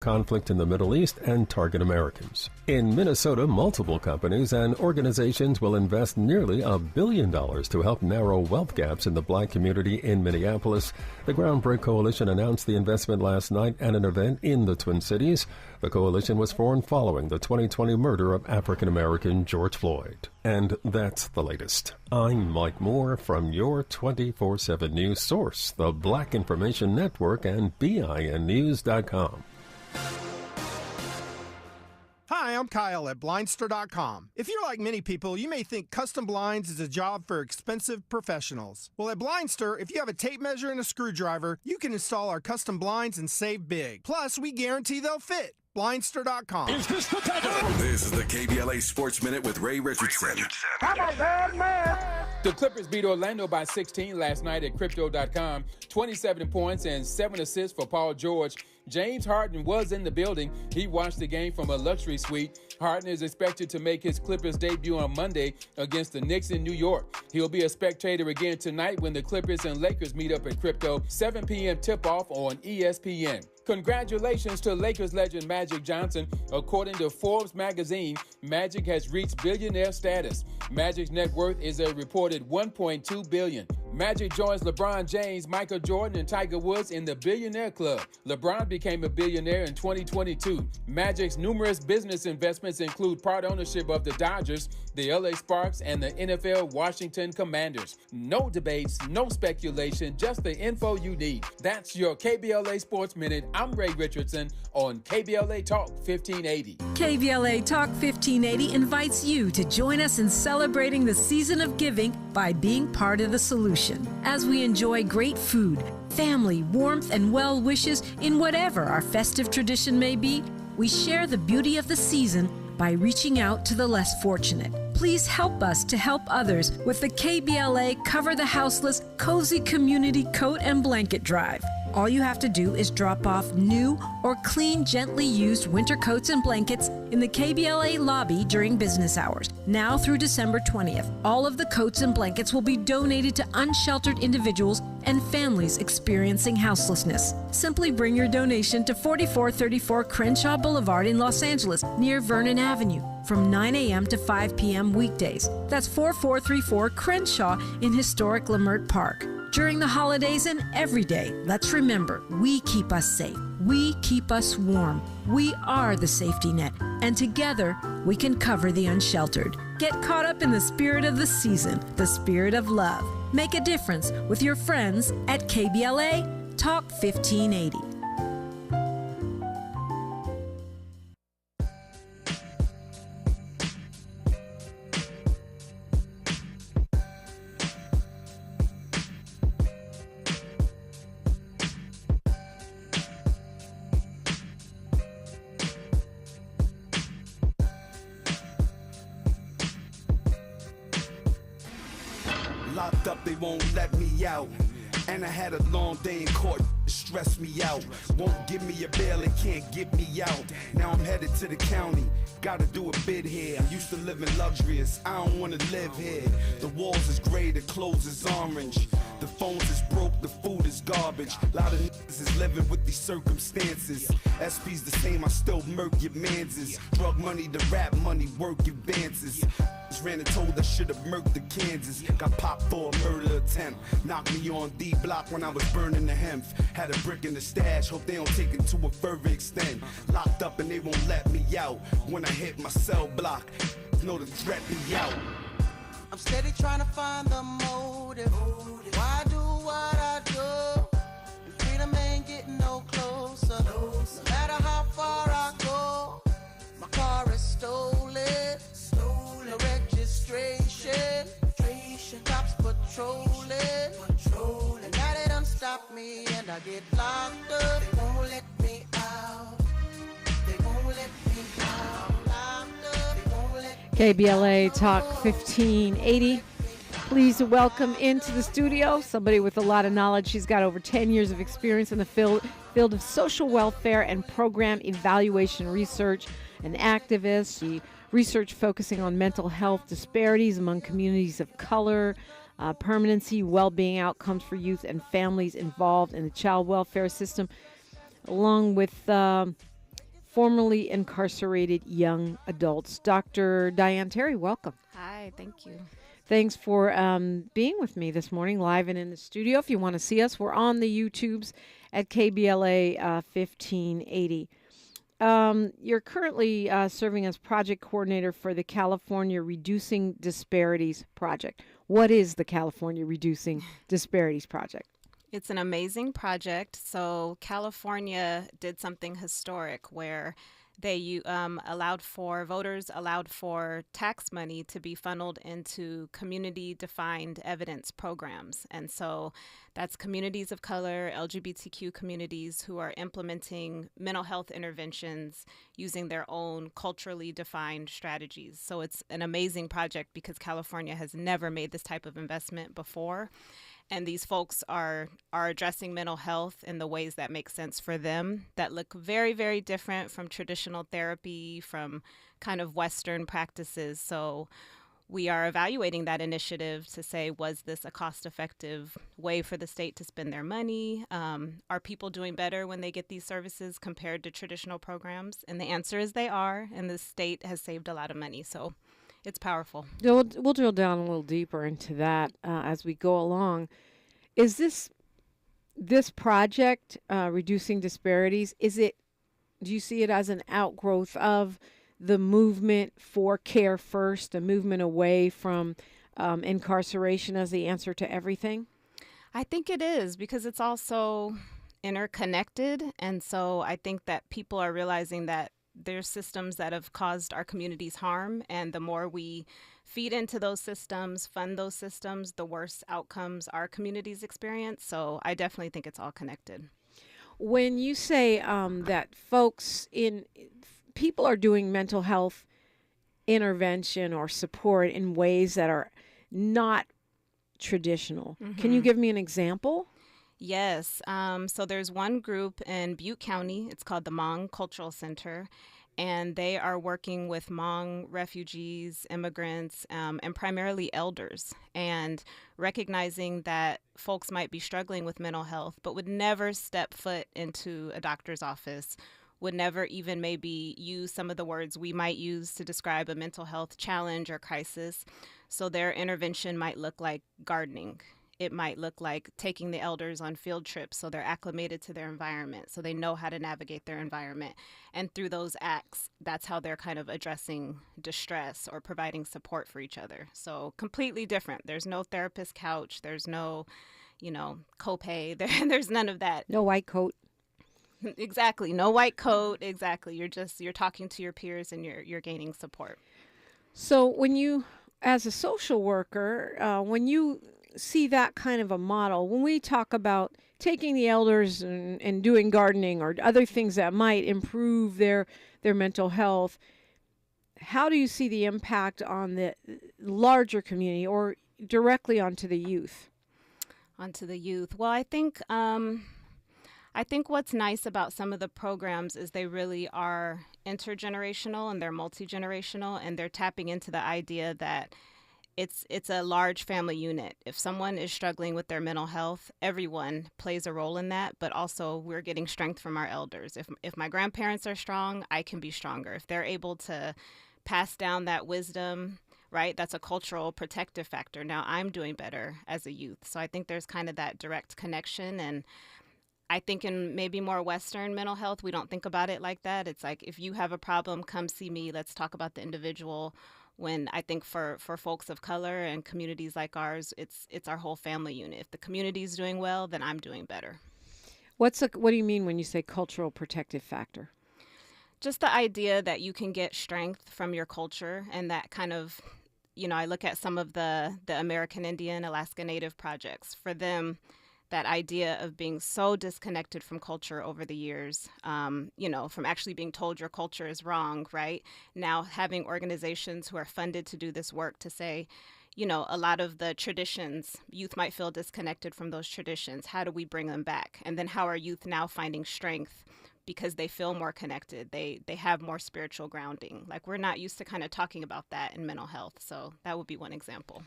conflict in the Middle East and target Americans. In Minnesota, multiple companies and organizations will invest nearly $1 billion to help narrow wealth gaps in the Black community in Minneapolis. The Groundbreak Coalition announced the investment last night at an event in the Twin Cities. The coalition was formed following the 2020 murder of African-American George Floyd. And that's the latest. I'm Mike Moore from your 24/7 news source, the Black Information Network and BINnews.com. Hi, I'm Kyle at Blindster.com. If you're like many people, you may think custom blinds is a job for expensive professionals. Well, at Blindster, if you have a tape measure and a screwdriver, you can install our custom blinds and save big. Plus, we guarantee they'll fit. Blindster.com. Is this the This is the KBLA Sports Minute with Ray Richardson. I'm a bad man. The Clippers beat Orlando by 16 last night at Crypto.com. 27 points and 7 assists for Paul George. James Harden was in the building. He watched the game from a luxury suite. Harden is expected to make his Clippers debut on Monday against the Knicks in New York. He'll be a spectator again tonight when the Clippers and Lakers meet up at Crypto, 7 p.m. tip-off on ESPN. Congratulations to Lakers legend Magic Johnson. According to Forbes magazine, Magic has reached billionaire status. Magic's net worth is a reported $1.2 billion. Magic joins LeBron James, Michael Jordan, and Tiger Woods in the Billionaire Club. LeBron became a billionaire in 2022. Magic's numerous business investments include part ownership of the Dodgers, the LA Sparks, and the NFL Washington Commanders. No debates, no speculation, just the info you need. That's your KBLA Sports Minute. I'm Ray Richardson on KBLA Talk 1580. KBLA Talk 1580 invites you to join us in celebrating the season of giving by being part of the solution. As we enjoy great food, family, warmth, and well wishes in whatever our festive tradition may be, we share the beauty of the season by reaching out to the less fortunate. Please help us to help others with the KBLA Cover the Houseless Cozy Community Coat and Blanket Drive. All you have to do is drop off new or clean, gently used winter coats and blankets in the KBLA lobby during business hours. Now through December 20th, all of the coats and blankets will be donated to unsheltered individuals and families experiencing houselessness. Simply bring your donation to 4434 Crenshaw Boulevard in Los Angeles, near Vernon Avenue, from 9 a.m. to 5 p.m. weekdays. That's 4434 Crenshaw in historic Leimert Park. During the holidays and every day, let's remember, we keep us safe. We keep us warm. We are the safety net. And together, we can cover the unsheltered. Get caught up in the spirit of the season, the spirit of love. Make a difference with your friends at KBLA Talk 1580. Locked up, they won't let me out. And I had a long day in court, it stressed me out. Won't give me a bail, it can't get me out. Now I'm headed to the county, gotta do a bid here. I'm used to living luxurious, I don't wanna live here. The walls is gray, the clothes is orange. The phones is broke, the food is garbage. A lot of niggas is living with these circumstances. SP's the same, I still murk your manses. Drug money, the rap money, work advances. Ran and told I should've murked the Kansas. Got popped for a murder attempt. Knocked me on D block when I was burning the hemp. Had a brick in the stash, hope they don't take it to a further extent. Locked up and they won't let me out. When I hit my cell block, know the threat be out. I'm steady trying to find the motive. Why do what I do? And freedom ain't getting no closer. No matter how far I go, my car is stolen. No registration. Cops patrolling. And now they done stop me and I get locked up. They won't let me out. They won't let me out. Locked up. They won't let me KBLA Talk 1580. Please welcome into the studio somebody with a lot of knowledge. She's got over 10 years of experience in the field of social welfare and program evaluation research, an activist. She research focusing on mental health disparities among communities of color, permanency, well-being outcomes for youth and families involved in the child welfare system, along with formerly incarcerated young adults. Dr. Diane Terry, welcome. Hi, thank you. Thanks for being with me this morning, live and in the studio. If you want to see us, we're on the YouTubes at KBLA 1580. You're currently serving as project coordinator for the California Reducing Disparities Project. What is the California Reducing Disparities Project? It's an amazing project. So California did something historic where they voters allowed for tax money to be funneled into community-defined evidence programs. And so that's communities of color, LGBTQ communities who are implementing mental health interventions using their own culturally defined strategies. So it's an amazing project because California has never made this type of investment before. And these folks are addressing mental health in the ways that make sense for them, that look very, very different from traditional therapy, from kind of Western practices. So we are evaluating that initiative to say, was this a cost-effective way for the state to spend their money? Are people doing better when they get these services compared to traditional programs? And the answer is they are, and the state has saved a lot of money. So it's powerful. We'll drill down a little deeper into that as we go along. Is this project, Reducing Disparities, do you see it as an outgrowth of the movement for Care First, a movement away from incarceration as the answer to everything? I think it is, because it's also interconnected. And so I think that people are realizing that there's systems that have caused our communities harm, and the more we feed into those systems, fund those systems, the worse outcomes our communities experience. So I definitely think it's all connected. When you say that people are doing mental health intervention or support in ways that are not traditional, can you give me an example? Yes. So there's one group in Butte County. It's called the Hmong Cultural Center, and they are working with Hmong refugees, immigrants, and primarily elders, and recognizing that folks might be struggling with mental health, but would never step foot into a doctor's office, would never even maybe use some of the words we might use to describe a mental health challenge or crisis. So their intervention might look like gardening. It might look like taking the elders on field trips so they're acclimated to their environment, so they know how to navigate their environment. And through those acts, that's how they're kind of addressing distress or providing support for each other. So completely different. There's no therapist couch. There's no, copay. There's none of that. No white coat. Exactly. No white coat. Exactly. You're talking to your peers and you're gaining support. So when you, as a social worker, when you see that kind of a model, when we talk about taking the elders and doing gardening or other things that might improve their mental health, how do you see the impact on the larger community or directly onto the youth? Onto the youth. Well, I think what's nice about some of the programs is they really are intergenerational and they're multi-generational, and they're tapping into the idea that it's a large family unit. If someone is struggling with their mental health, everyone plays a role in that, but also we're getting strength from our elders. If my grandparents are strong, I can be stronger. If they're able to pass down that wisdom, right, that's a cultural protective factor. Now I'm doing better as a youth. So I think there's kind of that direct connection. And I think in maybe more Western mental health, we don't think about it like that. It's like, if you have a problem, come see me. Let's talk about the individual. When I think for folks of color and communities like ours, it's our whole family unit. If the community is doing well, then I'm doing better. What do you mean when you say cultural protective factor? Just the idea that you can get strength from your culture, and that kind of, I look at some of the American Indian, Alaska Native projects. For them, that idea of being so disconnected from culture over the years, from actually being told your culture is wrong, right? Now having organizations who are funded to do this work to say, a lot of the traditions, youth might feel disconnected from those traditions. How do we bring them back? And then how are youth now finding strength because they feel more connected? They have more spiritual grounding. Like, we're not used to kind of talking about that in mental health. So that would be one example.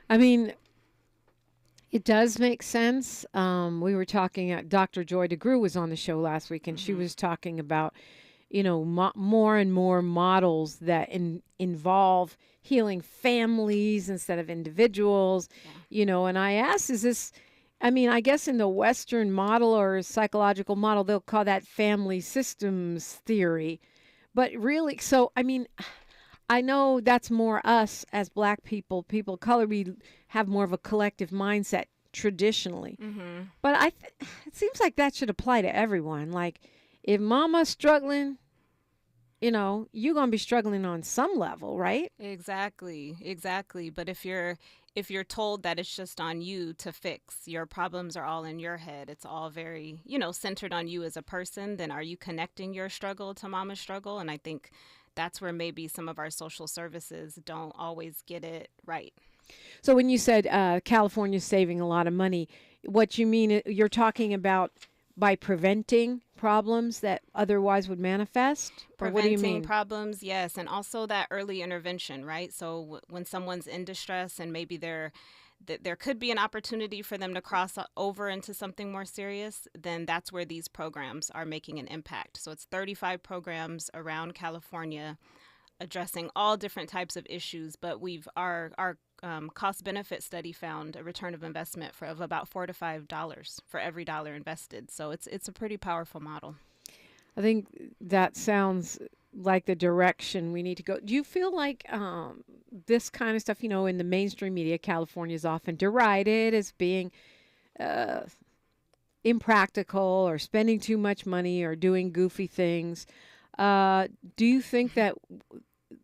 I mean, it does make sense. We were talking, Dr. Joy DeGruy was on the show last week, and she was talking about, more and more models that involve healing families instead of individuals, and I asked, is this, I guess in the Western model or psychological model, they'll call that family systems theory. But really, so, I know that's more us as Black people of color. We have more of a collective mindset traditionally. Mm-hmm. But it seems like that should apply to everyone. Like, if mama's struggling, you're going to be struggling on some level, right? Exactly. But if you're told that it's just on you to fix, your problems are all in your head, it's all very, centered on you as a person, then are you connecting your struggle to mama's struggle? And I think that's where maybe some of our social services don't always get it right. So when you said California's saving a lot of money, what you mean, you're talking about by preventing problems that otherwise would manifest? Or what do you mean? Preventing problems, yes. And also that early intervention, right? So when someone's in distress and maybe there could be an opportunity for them to cross over into something more serious, then that's where these programs are making an impact. So it's 35 programs around California addressing all different types of issues, but our cost-benefit study found a return of investment of about $4 to $5 for every dollar invested. So it's a pretty powerful model. I think that sounds like the direction we need to go. Do you feel like this kind of stuff, in the mainstream media, California is often derided as being impractical or spending too much money or doing goofy things? Do you think that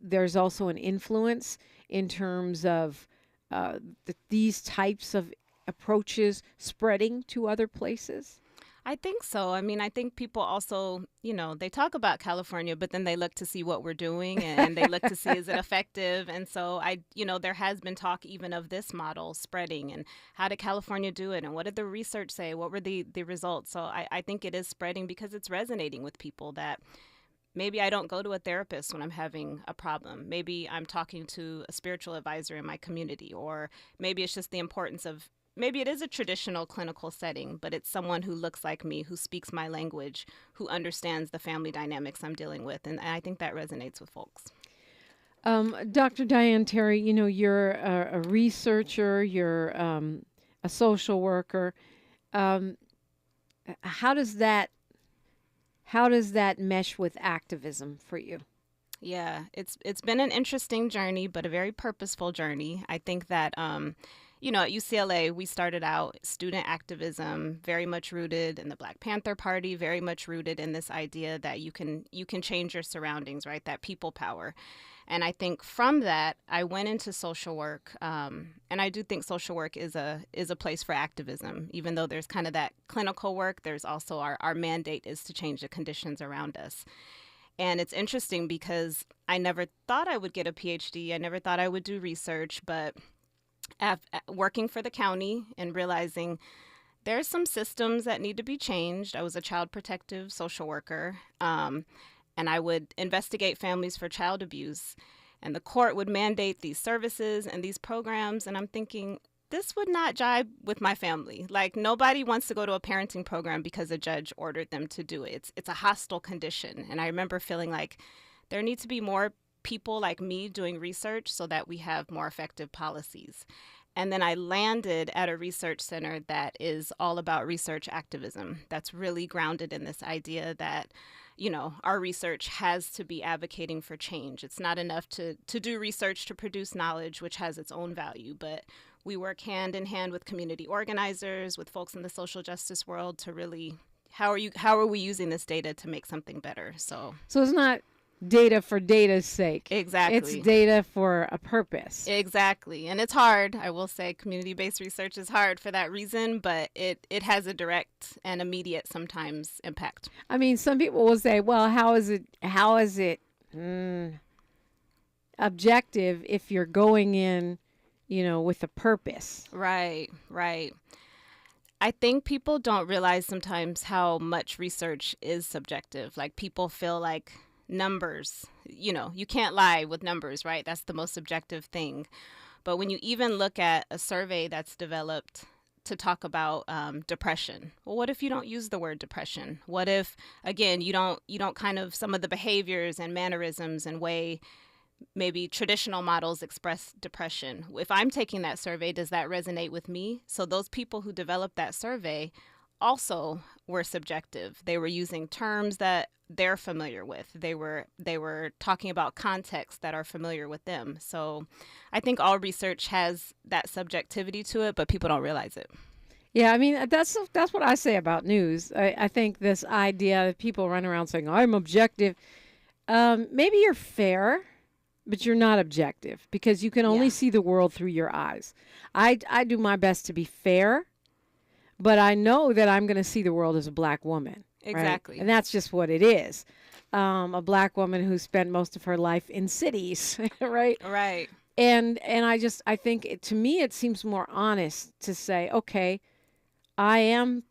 there's also an influence in terms of these types of approaches spreading to other places? I think so. I think people also, they talk about California, but then they look to see what we're doing and they look to see, is it effective? And so there has been talk even of this model spreading, and how did California do it? And what did the research say? What were the results? So I think it is spreading because it's resonating with people that maybe I don't go to a therapist when I'm having a problem. Maybe I'm talking to a spiritual advisor in my community, or maybe it's just the importance of, maybe it is a traditional clinical setting, but it's someone who looks like me, who speaks my language, who understands the family dynamics I'm dealing with. And I think that resonates with folks. Dr. Diane Terry, you're a researcher, you're a social worker. How does that mesh with activism for you? Yeah, it's been an interesting journey, but a very purposeful journey. I think that, at UCLA, we started out student activism, very much rooted in the Black Panther Party, very much rooted in this idea that you can change your surroundings, right? That people power. And I think from that, I went into social work, and I do think social work is a place for activism. Even though there's kind of that clinical work, there's also our mandate is to change the conditions around us. And it's interesting because I never thought I would get a PhD. I never thought I would do research, but working for the county and realizing there's some systems that need to be changed. I was a child protective social worker. And I would investigate families for child abuse. And the court would mandate these services and these programs. And I'm thinking, this would not jibe with my family. Like, nobody wants to go to a parenting program because a judge ordered them to do it. It's a hostile condition. And I remember feeling like there need to be more people like me doing research so that we have more effective policies. And then I landed at a research center that is all about research activism. That's really grounded in this idea that, our research has to be advocating for change. It's not enough to do research to produce knowledge, which has its own value, but we work hand in hand with community organizers, with folks in the social justice world to really, how are we using this data to make something better? So it's not data for data's sake. Exactly. It's data for a purpose. Exactly. And it's hard. I will say community-based research is hard for that reason, but it has a direct and immediate sometimes impact. Some people will say, well, how is it objective if you're going in, with a purpose? Right. I think people don't realize sometimes how much research is subjective. Like, people feel like numbers, you can't lie with numbers, right? That's the most subjective thing. But when you even look at a survey that's developed to talk about depression. Well, what if you don't use the word depression? What if, again, you don't kind of some of the behaviors and mannerisms and way maybe traditional models express depression? If I'm taking that survey, does that resonate with me? So those people who developed that survey also were subjective. They were using terms that they're familiar with. They were talking about contexts that are familiar with them. So I think all research has that subjectivity to it, but people don't realize it. Yeah, I mean, that's what I say about news. I think this idea that people run around saying, I'm objective. Maybe you're fair, but you're not objective because you can only see the world through your eyes. I do my best to be fair, but I know that I'm going to see the world as a black woman. Exactly. Right? And that's just what it is. A black woman who spent most of her life in cities, right? Right. And I think to me it seems more honest to say, okay, I am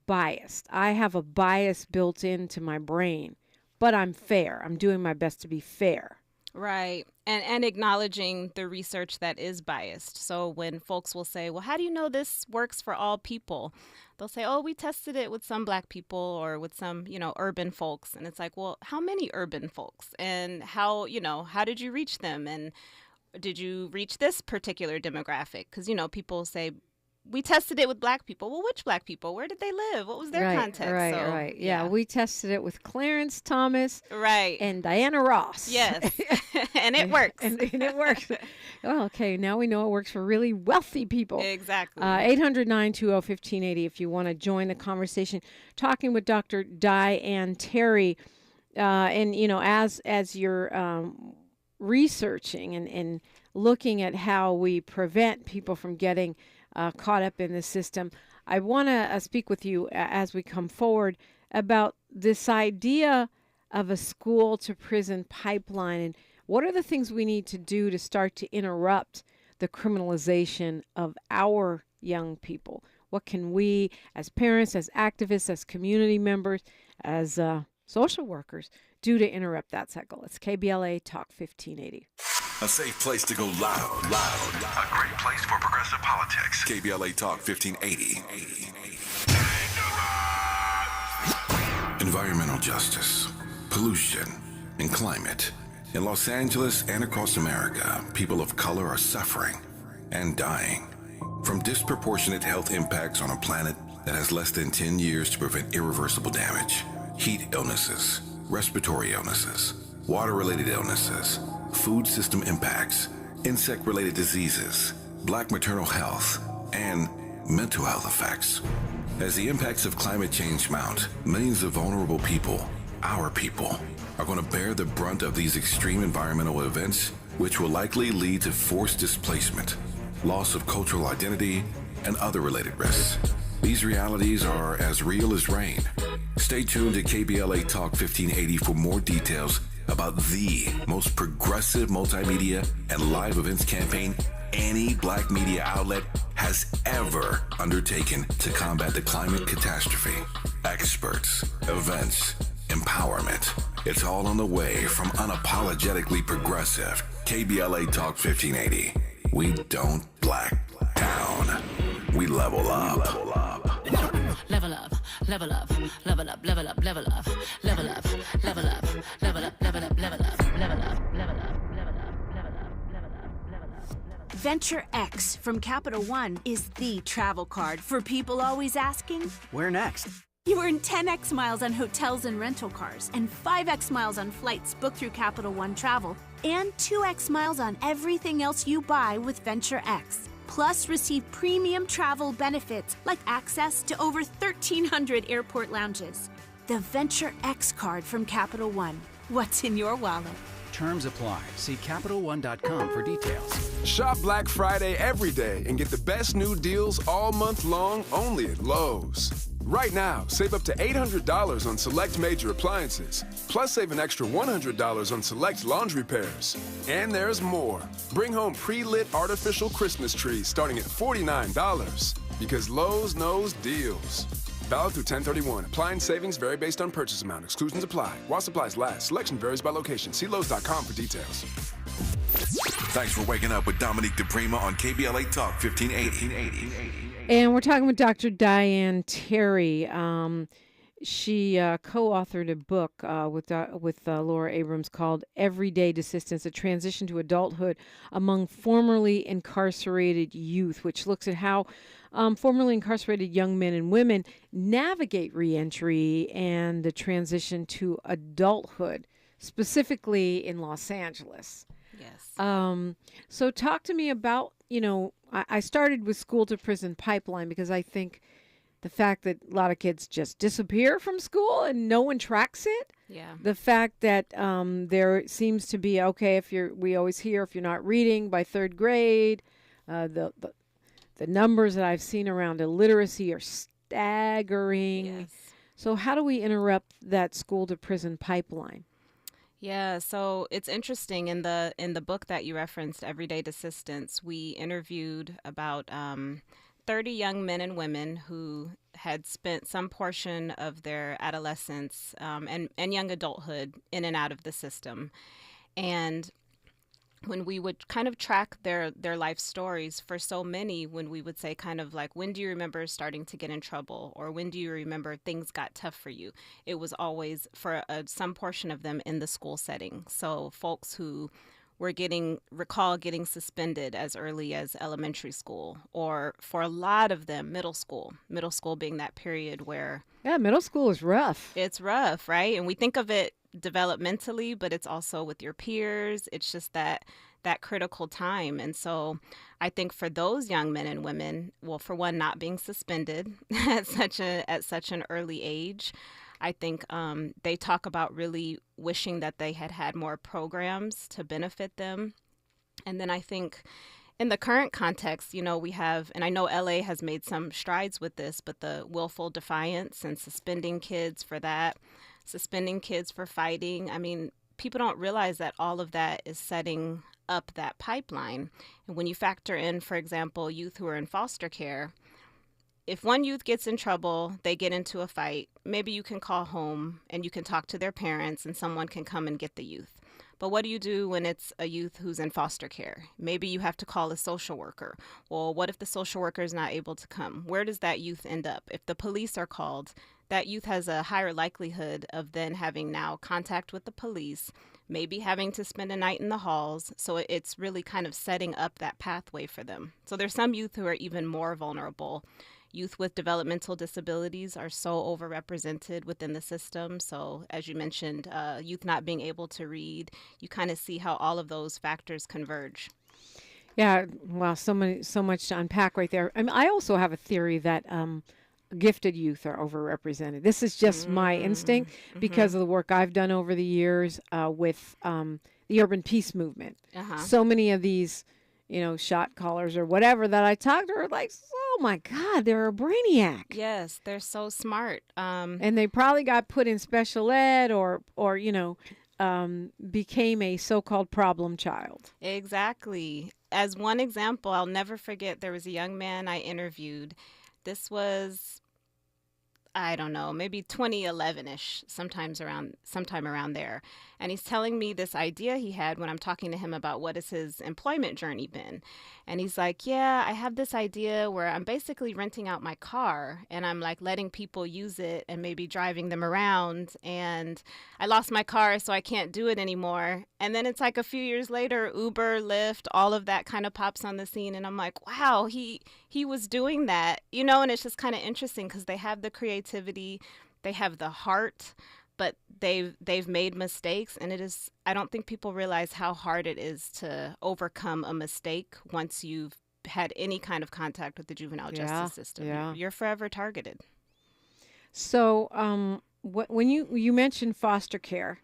biased. I have a bias built into my brain, but I'm fair. I'm doing my best to be fair. Right. And acknowledging the research that is biased. So when folks will say, well, how do you know this works for all people? They'll say, oh, we tested it with some black people or with some, urban folks. And it's like, well, how many urban folks? And how did you reach them? And did you reach this particular demographic? Because, people say, we tested it with black people. Well, which black people? Where did they live? What was their context? Right. Yeah, we tested it with Clarence Thomas. Right. And Diana Ross. Yes. And it works. and it works. Oh, okay. Now we know it works for really wealthy people. Exactly. 800-920-1580 if you want to join the conversation. Talking with Dr. Diane Terry. And, as you're researching and looking at how we prevent people from getting caught up in the system, I want to speak with you as we come forward about this idea of a school to prison pipeline and what are the things we need to do to start to interrupt the criminalization of our young people? What can we as parents, as activists, as community members, as social workers do to interrupt that cycle? It's KBLA Talk 1580. A safe place to go loud. A great place for progressive politics. KBLA Talk 1580. Environmental justice, pollution, and climate. In Los Angeles and across America, people of color are suffering and dying from disproportionate health impacts on a planet that has less than 10 years to prevent irreversible damage. Heat illnesses, respiratory illnesses, water-related illnesses, food system impacts, insect-related diseases, black maternal health, and mental health effects. As the impacts of climate change mount, millions of vulnerable people, our people, are going to bear the brunt of these extreme environmental events, which will likely lead to forced displacement, loss of cultural identity, and other related risks. These realities are as real as rain. Stay tuned to KBLA Talk 1580 for more details about the most progressive multimedia and live events campaign any black media outlet has ever undertaken to combat the climate catastrophe. Experts, events, empowerment. It's all on the way from Unapologetically Progressive. KBLA Talk 1580. We don't black down. We level up. Level up, level up, level up, level up, level up, level up, level up, level up, level up, level up, level up, level up. Venture X from Capital One is the travel card for people always asking, where next? You earn 10x miles on hotels and rental cars, and 5x miles on flights booked through Capital One Travel, and 2x miles on everything else you buy with Venture X. Plus, receive premium travel benefits like access to over 1,300 airport lounges. The Venture X card from Capital One. What's in your wallet? Terms apply. See CapitalOne.com for details. Shop Black Friday every day and get the best new deals all month long only at Lowe's. Right now, save up to $800 on select major appliances, plus save an extra $100 on select laundry pairs. And there's more. Bring home pre-lit artificial Christmas trees starting at $49 because Lowe's knows deals. Valid through 10/31. Appliance savings vary based on purchase amount. Exclusions apply. While supplies last. Selection varies by location. See Lowe's.com for details. Thanks for waking up with Dominique DiPrima on KBLA Talk 1580. And we're talking with Dr. Diane Terry. She co-authored a book with Laura Abrams called Everyday Desistance, A Transition to Adulthood Among Formerly Incarcerated Youth, which looks at how formerly incarcerated young men and women navigate reentry and the transition to adulthood, specifically in Los Angeles. Yes. So talk to me about, I started with school to prison pipeline because I think the fact that a lot of kids just disappear from school and no one tracks it. Yeah. The fact that there seems to be, we always hear if you're not reading by third grade, the numbers that I've seen around illiteracy are staggering. Yes. So how do we interrupt that school to prison pipeline? Yeah, so it's interesting in the book that you referenced, Everyday Desistance, we interviewed about 30 young men and women who had spent some portion of their adolescence and young adulthood in and out of the system. And when we would kind of track their life stories, for so many, when we would say kind of like, when do you remember starting to get in trouble? Or when do you remember things got tough for you? It was always for some portion of them in the school setting. So folks who were recall getting suspended as early as elementary school, or for a lot of them, middle school being that period where... Yeah, middle school is rough. It's rough, right? And we think of it developmentally, but it's also with your peers. It's just that critical time. And so I think for those young men and women, well, for one, not being suspended at such an early age, I think they talk about really wishing that they had more programs to benefit them. And then I think in the current context, we have, and I know LA has made some strides with this, but the willful defiance and suspending kids for that, suspending kids for fighting. I mean, people don't realize that all of that is setting up that pipeline. And when you factor in, for example, youth who are in foster care, if one youth gets in trouble, they get into a fight, maybe you can call home and you can talk to their parents and someone can come and get the youth. But what do you do when it's a youth who's in foster care? Maybe you have to call a social worker. Well, what if the social worker is not able to come? Where does that youth end up? If the police are called, that youth has a higher likelihood of then having now contact with the police, maybe having to spend a night in the halls. So it's really kind of setting up that pathway for them. So there's some youth who are even more vulnerable. Youth with developmental disabilities are so overrepresented within the system. So as you mentioned, youth not being able to read, you kind of see how all of those factors converge. Yeah, wow, so much to unpack right there. I mean, I also have a theory that gifted youth are overrepresented. This is just my instinct because of the work I've done over the years with the urban peace movement. So many of these, shot callers or whatever that I talked to are like, oh my God, they're a brainiac. Yes, they're so smart. And they probably got put in special ed or became a so-called problem child. Exactly. As one example, I'll never forget, there was a young man I interviewed. This was, I don't know, maybe 2011-ish, sometime around there. And he's telling me this idea he had when I'm talking to him about what has his employment journey been. And he's like, yeah, I have this idea where I'm basically renting out my car and I'm like letting people use it and maybe driving them around. And I lost my car, so I can't do it anymore. And then it's like a few years later, Uber, Lyft, all of that kind of pops on the scene. And I'm like, wow, he was doing that, and it's just kind of interesting because they have the creativity, they have the heart, but they've made mistakes, and I don't think people realize how hard it is to overcome a mistake once you've had any kind of contact with the juvenile justice system. Yeah. You're forever targeted. So when you mentioned foster care,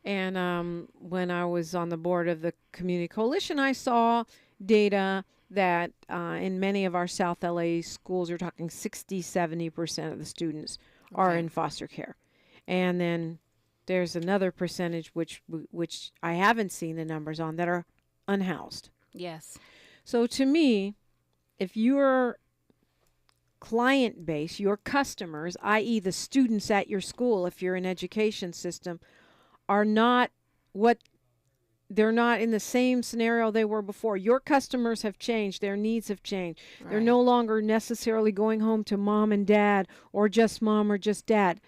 and when I was on the board of the Community Coalition, I saw data that in many of our South LA schools, you're talking 60-70% of the students are in foster care. And then there's another percentage which I haven't seen the numbers on that are unhoused. Yes. So to me, if your client base, your customers, i.e. the students at your school, if you're an education system, are not what they're not in the same scenario they were before. Your customers have changed. Their needs have changed. Right. They're no longer necessarily going home to mom and dad or just mom or just dad.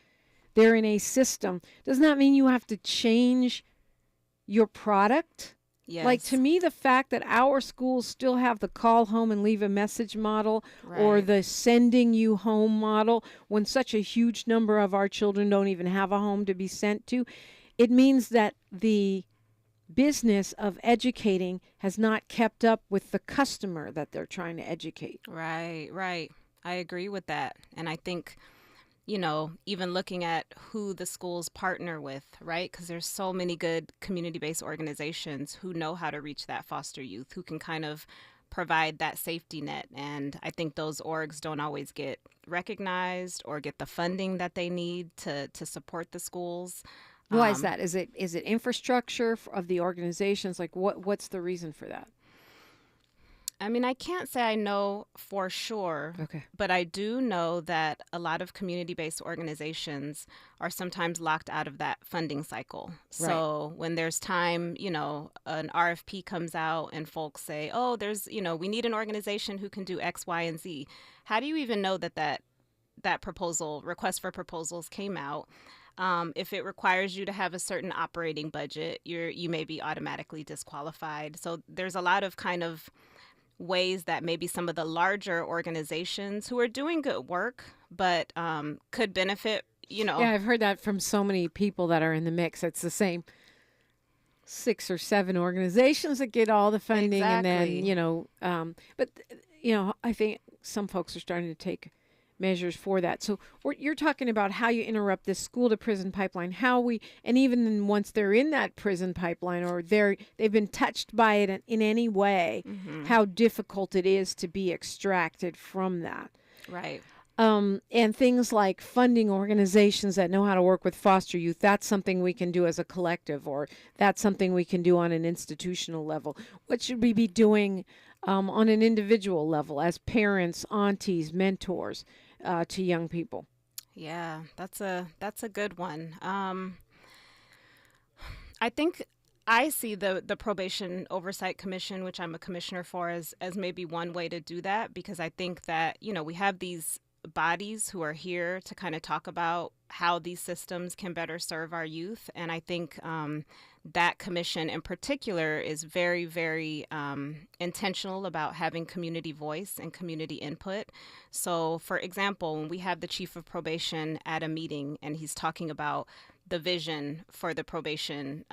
They're in a system. Does not mean you have to change your product. Yes. Like, to me, the fact that our schools still have the call home and leave a message model, right, or the sending you home model, when such a huge number of our children don't even have a home to be sent to, it means that the business of educating has not kept up with the customer that they're trying to educate. Right, right. I agree with that. And I think, you know, even looking at who the schools partner with, right? Because there's so many good community-based organizations who know how to reach that foster youth, who can kind of provide that safety net. And I think those orgs don't always get recognized or get the funding that they need to support the schools. Why is that? Is it infrastructure of the organizations? Like, what's the reason for that? I mean, I can't say I know for sure, but I do know that a lot of community-based organizations are sometimes locked out of that funding cycle. Right. So when there's time, you know, an RFP comes out and folks say, oh, there's, you know, we need an organization who can do X, Y, and Z. How do you even know that proposal, request for proposals came out? If it requires you to have a certain operating budget, you may be automatically disqualified. So there's a lot of kind of ways that maybe some of the larger organizations who are doing good work, but could benefit, you know. Yeah, I've heard that from so many people that are in the mix. It's the same 6 or 7 organizations that get all the funding. Exactly. And then, you know, but, you know, I think some folks are starting to take measures for that. So you're talking about how you interrupt this school to prison pipeline, and even once they're in that prison pipeline or they've been touched by it in any way, mm-hmm, how difficult it is to be extracted from that. Right. And things like funding organizations that know how to work with foster youth, that's something we can do as a collective, or that's something we can do on an institutional level. What should we be doing on an individual level as parents, aunties, mentors to young people? Yeah, that's a good one. I think I see the Probation Oversight Commission, which I'm a commissioner for, as maybe one way to do that, because I think that, you know, we have these bodies who are here to kind of talk about how these systems can better serve our youth. And I think that commission in particular is very, very intentional about having community voice and community input. So, for example, when we have the chief of probation at a meeting and he's talking about the vision for the probation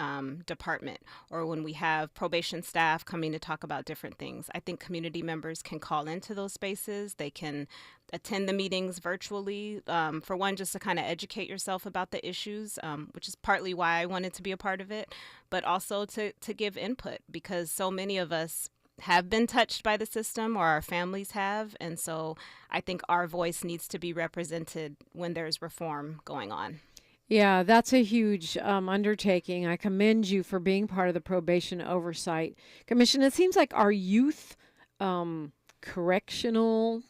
department, or when we have probation staff coming to talk about different things, I think community members can call into those spaces. They can attend the meetings virtually, for one, just to kind of educate yourself about the issues, which is partly why I wanted to be a part of it, but also to give input, because so many of us have been touched by the system, or our families have. And so I think our voice needs to be represented when there's reform going on. Yeah, that's a huge undertaking. I commend you for being part of the Probation Oversight Commission. It seems like our youth correctional,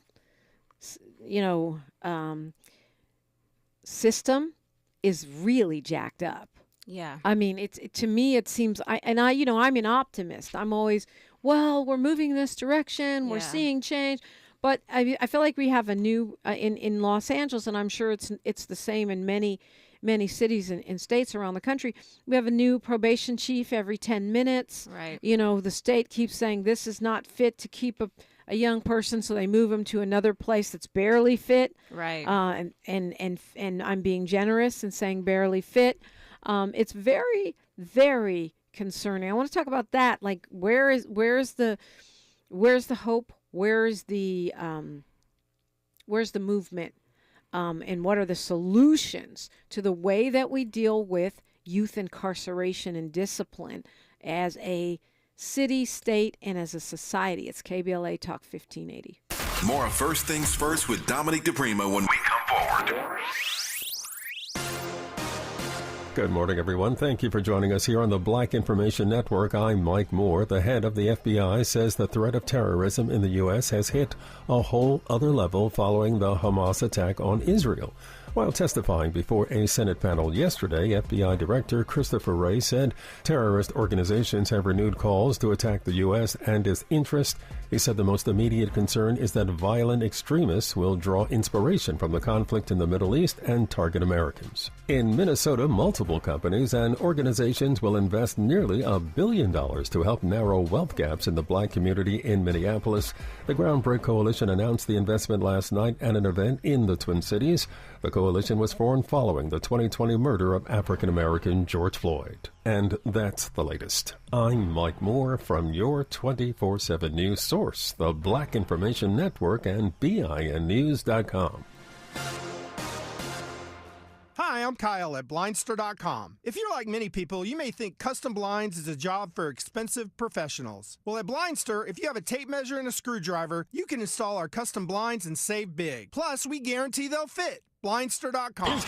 system is really jacked up. Yeah. I mean, to me, it seems, I'm an optimist. I'm always, well, we're moving in this direction. We're seeing change. But I feel like we have a new, in Los Angeles, and I'm sure it's the same in many cities and states around the country, we have a new probation chief every 10 minutes. Right. You know, the state keeps saying this is not fit to keep a young person, so they move them to another place that's barely fit. Right. And I'm being generous and saying barely fit. It's very, very concerning. I want to talk about that. Like, where's the hope? Where's the movement? And what are the solutions to the way that we deal with youth incarceration and discipline as a city, state, and as a society? It's KBLA Talk 1580. More of First Things First with Dominique DiPrima when we come forward. Good morning, everyone. Thank you for joining us here on the Black Information Network. I'm Mike Moore. The head of the FBI says the threat of terrorism in the U.S. has hit a whole other level following the Hamas attack on Israel. While testifying before a Senate panel yesterday, FBI Director Christopher Wray said terrorist organizations have renewed calls to attack the U.S. and its interests. He said the most immediate concern is that violent extremists will draw inspiration from the conflict in the Middle East and target Americans. In Minnesota, multiple companies and organizations will invest nearly $1 billion to help narrow wealth gaps in the black community in Minneapolis. The Groundbreak Coalition announced the investment last night at an event in the Twin Cities. The coalition was formed following the 2020 murder of African-American George Floyd. And that's the latest. I'm Mike Moore from your 24/7 news source, the Black Information Network and BINnews.com. Hi, I'm Kyle at Blindster.com. If you're like many people, you may think custom blinds is a job for expensive professionals. Well, at Blindster, if you have a tape measure and a screwdriver, you can install our custom blinds and save big. Plus, we guarantee they'll fit. Blindster.com.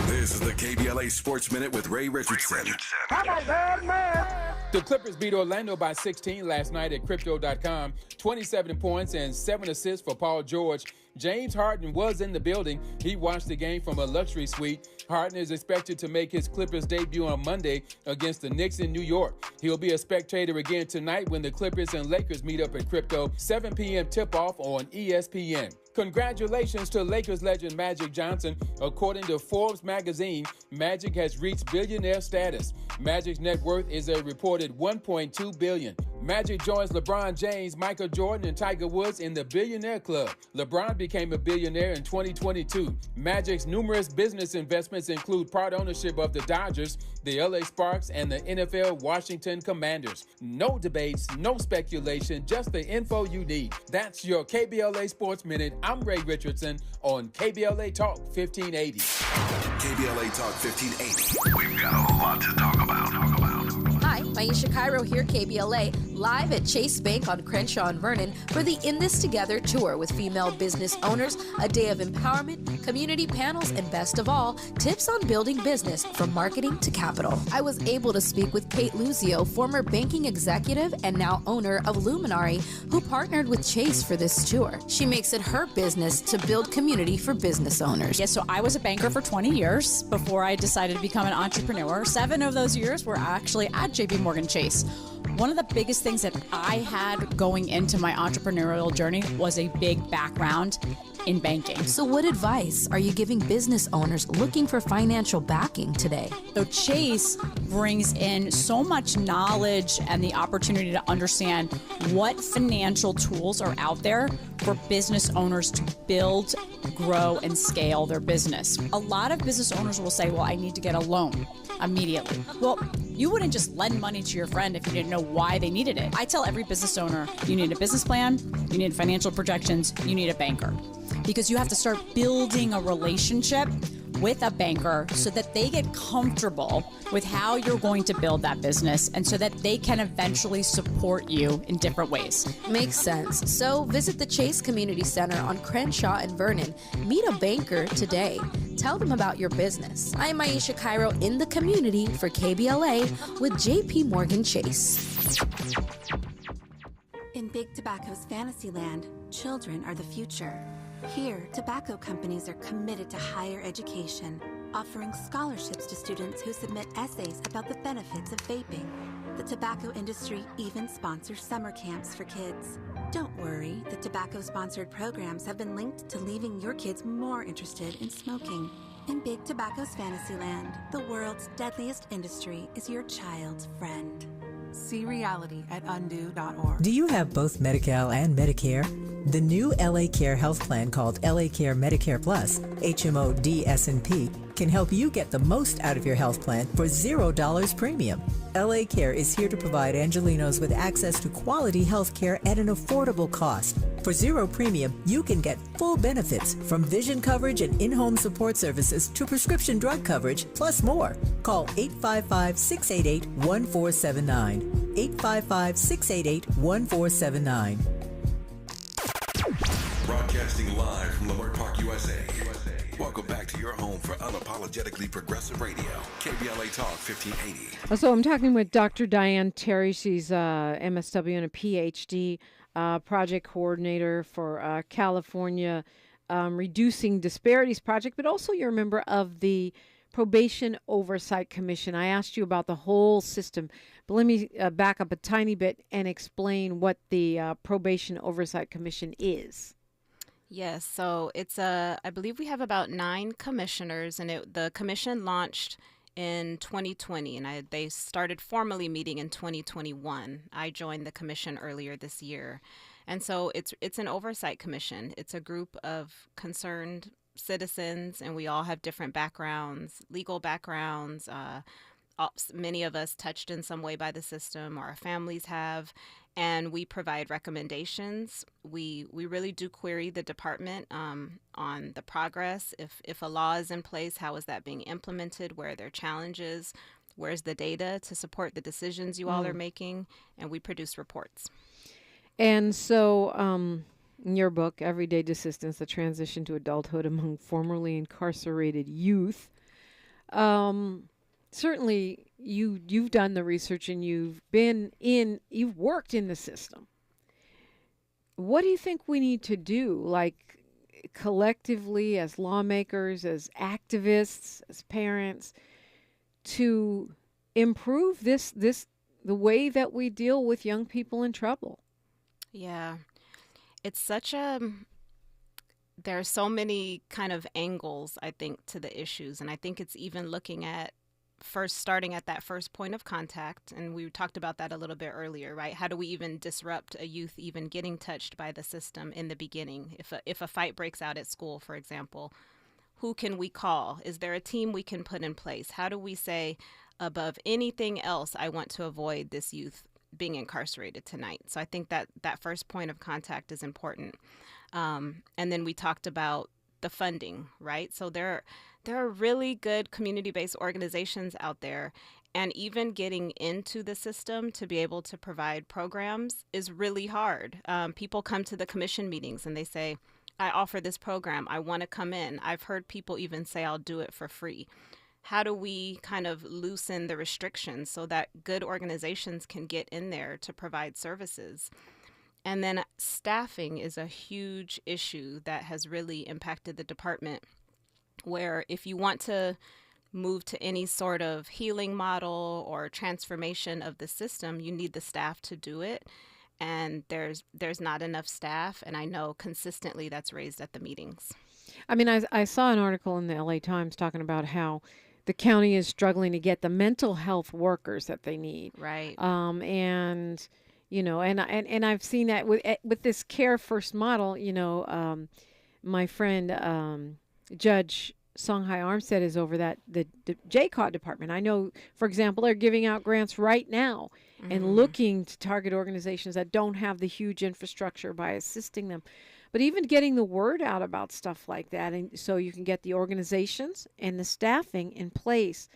This is the KBLA Sports Minute with Ray Richardson. I'm a bad man. The Clippers beat Orlando by 16 last night at Crypto.com. 27 points and 7 assists for Paul George. James Harden was in the building. He watched the game from a luxury suite. Harden is expected to make his Clippers debut on Monday against the Knicks in New York. He'll be a spectator again tonight when the Clippers and Lakers meet up at Crypto. 7 p.m. tip-off on ESPN. Congratulations to Lakers legend Magic Johnson. According to Forbes magazine, Magic has reached billionaire status. Magic's net worth is a reported $1.2 billion. Magic joins LeBron James, Michael Jordan, and Tiger Woods in the Billionaire Club. LeBron became a billionaire in 2022. Magic's numerous business investments include part ownership of the Dodgers, the LA Sparks, and the NFL Washington Commanders. No debates, no speculation, just the info you need. That's your KBLA Sports Minute. I'm Ray Richardson on KBLA Talk 1580. KBLA Talk 1580. We've got a lot to talk about. Hi, Maisha Cairo here, KBLA, live at Chase Bank on Crenshaw and Vernon for the In This Together tour with female business owners, a day of empowerment, community panels, and best of all, tips on building business from marketing to capital. I was able to speak with Kate Luzio, former banking executive and now owner of Luminary, who partnered with Chase for this tour. She makes it her business to build community for business owners. Yeah, so I was a banker for 20 years before I decided to become an entrepreneur. 7 of those years were actually at JP Morgan Chase. One of the biggest things that I had going into my entrepreneurial journey was a big background in banking. So what advice are you giving business owners looking for financial backing today? So Chase brings in so much knowledge and the opportunity to understand what financial tools are out there for business owners to build, grow, and scale their business. A lot of business owners will say, well, I need to get a loan immediately. Well, you wouldn't just lend money to your friend if you didn't know why they needed it. I tell every business owner, you need a business plan, you need financial projections, you need a banker. Because you have to start building a relationship with a banker so that they get comfortable with how you're going to build that business and so that they can eventually support you in different ways. Makes sense. So visit the Chase Community Center on Crenshaw and Vernon. Meet a banker today. Tell them about your business. I'm Maisha Cairo in the community for KBLA with JP Morgan Chase. In Big Tobacco's Fantasyland, children are the future. Here, tobacco companies are committed to higher education, offering scholarships to students who submit essays about the benefits of vaping. The tobacco industry even sponsors summer camps for kids. Don't worry, the tobacco-sponsored programs have been linked to leaving your kids more interested in smoking. In Big Tobacco's Fantasyland, the world's deadliest industry is your child's friend. See reality at undo.org. Do you have both Medi-Cal and Medicare? The new LA Care health plan called LA Care Medicare Plus, HMO DSNP, can help you get the most out of your health plan for $0 premium. LA Care is here to provide Angelenos with access to quality health care at an affordable cost. For $0 premium, you can get full benefits from vision coverage and in-home support services to prescription drug coverage, plus more. Call 855-688-1479. 855-688-1479. Broadcasting live from Leimert Park, USA. Welcome back to your home for unapologetically progressive radio, KBLA Talk 1580. So I'm talking with Dr. Diane Terry. She's MSW and a PhD project coordinator for California Reducing Disparities Project, but also you're a member of the Probation Oversight Commission. I asked you about the whole system, but let me back up a tiny bit and explain what the Probation Oversight Commission is. Yes, so it's I believe we have about 9 commissioners, and the commission launched in 2020, and they started formally meeting in 2021. I joined the commission earlier this year. And so it's an oversight commission. It's a group of concerned citizens, and we all have different backgrounds, legal backgrounds. Many of us touched in some way by the system, or our families have, and we provide recommendations. We really do query the department on the progress. If a law is in place, how is that being implemented? Where are there challenges? Where's the data to support the decisions you all are making? And we produce reports. And so in your book, Everyday Desistance, The Transition to Adulthood Among Formerly Incarcerated Youth, certainly you've done the research and you've worked in the system. What do you think we need to do, like collectively as lawmakers, as activists, as parents, to improve the way that we deal with young people in trouble? Yeah, it's there are so many kind of angles, I think, to the issues. And I think it's even looking at starting at that first point of contact. And we talked about that a little bit earlier, right? How do we even disrupt a youth even getting touched by the system in the beginning? If a fight breaks out at school, for example, who can we call? Is there a team we can put in place? How do we say, above anything else, I want to avoid this youth being incarcerated tonight? So I think that first point of contact is important. And then we talked about the funding, right? So there are really good community-based organizations out there, and even getting into the system to be able to provide programs is really hard. People come to the commission meetings and they say, I offer this program, I want to come in. I've heard people even say, I'll do it for free. How do we kind of loosen the restrictions so that good organizations can get in there to provide services? And then staffing is a huge issue that has really impacted the department, where if you want to move to any sort of healing model or transformation of the system, you need the staff to do it. And there's not enough staff, and I know consistently that's raised at the meetings. I mean, I saw an article in the LA Times talking about how the county is struggling to get the mental health workers that they need. Right. And you know, and I've seen that with this Care First model. You know, my friend Judge Songhai Armstead is over the JCAUT department. I know, for example, they're giving out grants right now and looking to target organizations that don't have the huge infrastructure by assisting them. But even getting the word out about stuff like that, and so you can get the organizations and the staffing in place,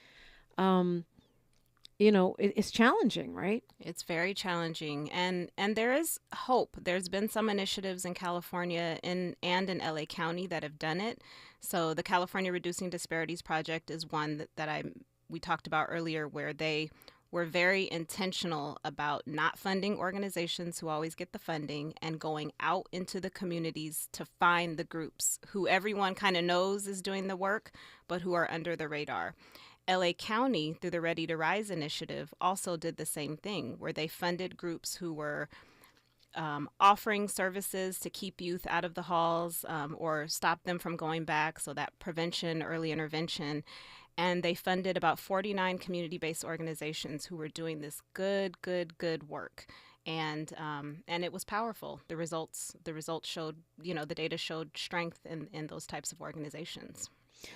you know, it's challenging, right? It's very challenging. And there is hope. There's been some initiatives in California and in LA County that have done it. So the California Reducing Disparities Project is one that we talked about earlier, where they were very intentional about not funding organizations who always get the funding and going out into the communities to find the groups who everyone kind of knows is doing the work, but who are under the radar. LA County, through the Ready to Rise initiative, also did the same thing, where they funded groups who were offering services to keep youth out of the halls or stop them from going back, so that prevention, early intervention. And they funded about 49 community-based organizations who were doing this good work. And it was powerful. The results showed, you know, the data showed strength in those types of organizations.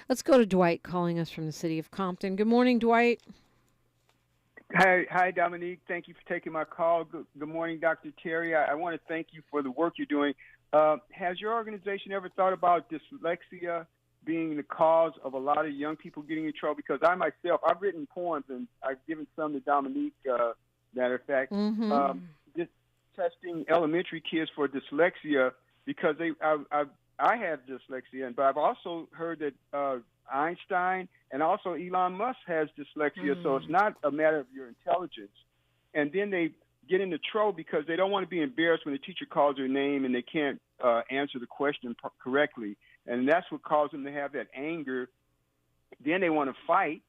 Let's go to Dwight calling us from the city of Compton. Good morning, Dwight. Hi, Dominique. Thank you for taking my call. Good morning, Dr. Terry. I want to thank you for the work you're doing. Has your organization ever thought about dyslexia being the cause of a lot of young people getting in trouble? Because I myself, I've written poems, and I've given some to Dominique, matter of fact, just testing elementary kids for dyslexia, because I have dyslexia, but I've also heard that Einstein and also Elon Musk has dyslexia, so it's not a matter of your intelligence. And then they get into trouble because they don't want to be embarrassed when the teacher calls their name and they can't answer the question correctly. And that's what caused them to have that anger. Then they want to fight.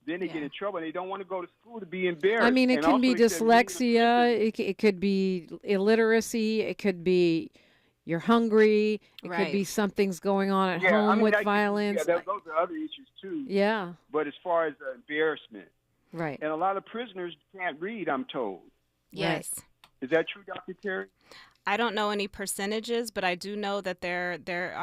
Then they get in trouble, and they don't want to go to school to be embarrassed. I mean, it And can also be they said many of the dyslexia. It could be illiteracy. It could be you're hungry. It could be something's going on at home with violence. those are other issues too. Yeah. But as far as embarrassment, right? And a lot of prisoners can't read, I'm told. Yes. Is that true, Dr. Terry? I don't know any percentages, but I do know that there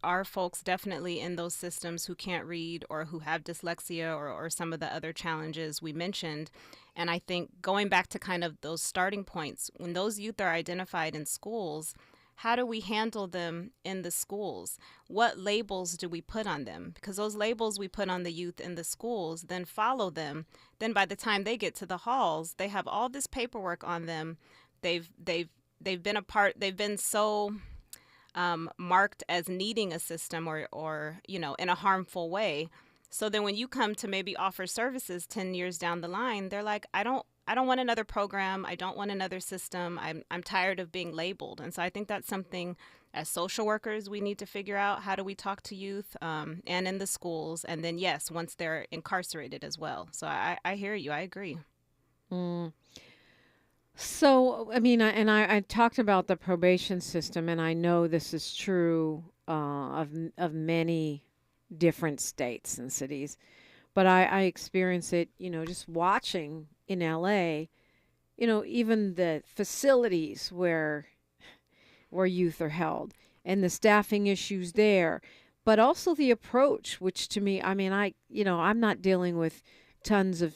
are folks definitely in those systems who can't read or who have dyslexia or some of the other challenges we mentioned. And I think going back to kind of those starting points, when those youth are identified in schools, how do we handle them in the schools? What labels do we put on them? Because those labels we put on the youth in the schools then follow them. Then by the time they get to the halls, they have all this paperwork on them. They've been so marked as needing a system or in a harmful way. So then when you come to maybe offer services 10 years down the line, they're like, I don't want another program. I don't want another system. I'm tired of being labeled. And so I think that's something as social workers we need to figure out. How do we talk to youth and in the schools? And then, yes, once they're incarcerated as well. So I hear you. I agree. So, I mean, I talked about the probation system, and I know this is true of many different states and cities, but I experience it, just watching in LA, even the facilities where youth are held and the staffing issues there, but also the approach, which to me, I mean, I'm not dealing with tons of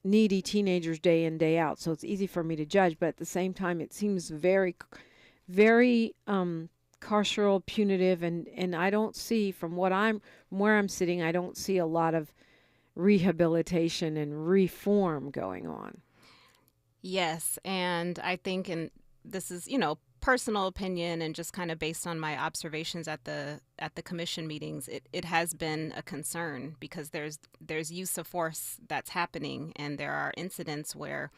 needy teenagers day in, day out, so it's easy for me to judge, but at the same time, it seems very, very carceral, punitive, and I don't see from where I'm sitting, I don't see a lot of rehabilitation and reform going on. Yes, and I think, and this is, personal opinion and just kind of based on my observations at the commission meetings, it has been a concern because there's use of force that's happening and there are incidents where